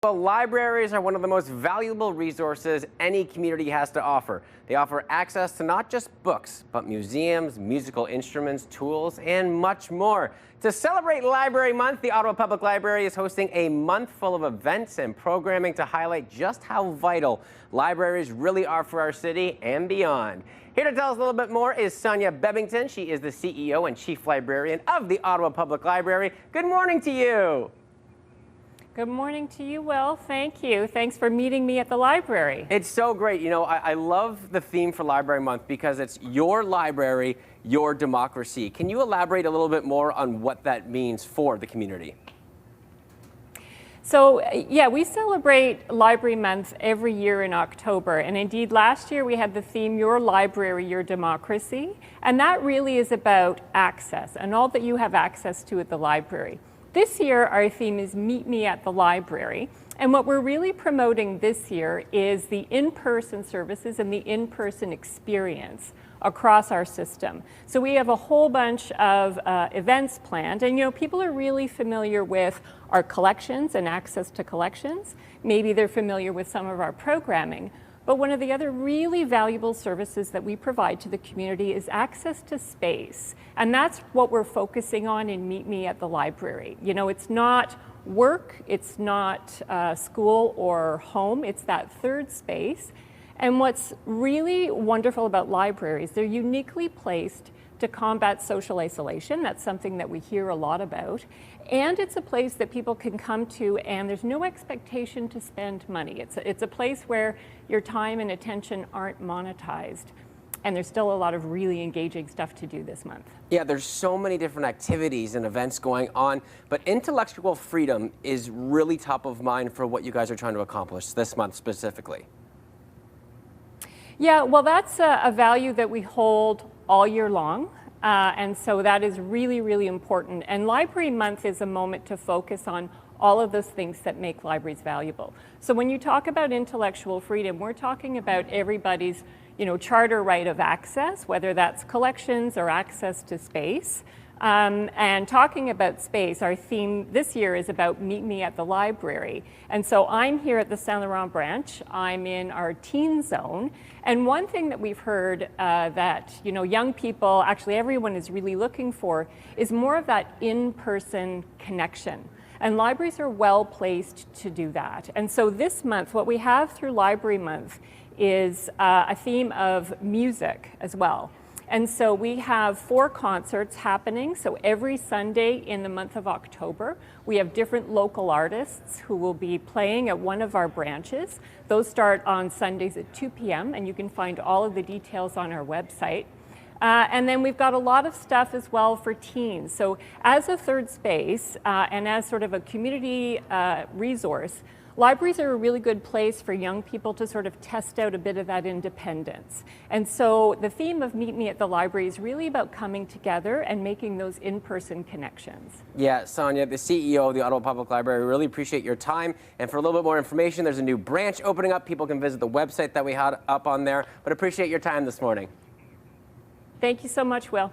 Well, libraries are one of the most valuable resources any community has to offer. They offer access to not just books, but museums, musical instruments, tools, and much more. To celebrate Library Month, the Ottawa Public Library is hosting a month full of events and programming to highlight just how vital libraries really are for our city and beyond. Here to tell us a little bit more is Sonia Bebbington. She is the CEO and Chief Librarian of the Ottawa Public Library. Good morning to you. Good morning to you, Will. Thank you. Thanks for meeting me at the library. It's so great. You know, I love the theme for Library Month because it's your library, your democracy. Can you elaborate a little bit more on what that means for the community? So, yeah, we celebrate Library Month every year in October. And indeed, last year we had the theme, Your Library, Your Democracy. And that really is about access and all that you have access to at the library. This year, our theme is Meet Me at the Library. And what we're really promoting this year is the in-person services and the in-person experience across our system. So we have a whole bunch of events planned. And, you know, people are really familiar with our collections and access to collections. Maybe they're familiar with some of our programming. But one of the other really valuable services that we provide to the community is access to space. And that's what we're focusing on in Meet Me at the Library. You know, it's not work, it's not school or home, it's that third space. And what's really wonderful about libraries, they're uniquely placed to combat social isolation. That's something that we hear a lot about. And it's a place that people can come to and there's no expectation to spend money. It's a place where your time and attention aren't monetized. And there's still a lot of really engaging stuff to do this month. Yeah, there's so many different activities and events going on, but intellectual freedom is really top of mind for what you guys are trying to accomplish this month specifically. Yeah, well, that's a value that we hold all year long. And so that is really, really important. And Library Month is a moment to focus on all of those things that make libraries valuable. So when you talk about intellectual freedom, we're talking about everybody's, you know, charter right of access, whether that's collections or access to space. And talking about space, our theme this year is about Meet Me at the Library. And so I'm here at the Saint Laurent branch. I'm in our teen zone. And one thing that we've heard that, you know, young people, actually everyone is really looking for is more of that in-person connection. And libraries are well placed to do that. And so this month, what we have through Library Month is a theme of music as well. And so we have 4 concerts happening. So every Sunday in the month of October, we have different local artists who will be playing at one of our branches. Those start on Sundays at 2 p.m. and you can find all of the details on our website. And then we've got a lot of stuff as well for teens. So as a third space and as sort of a community resource, libraries are a really good place for young people to sort of test out a bit of that independence. And so the theme of Meet Me at the Library is really about coming together and making those in-person connections. Yeah, Sonia, the CEO of the Ottawa Public Library, really appreciate your time. And for a little bit more information, there's a new branch opening up. People can visit the website that we had up on there. But appreciate your time this morning. Thank you so much, Will.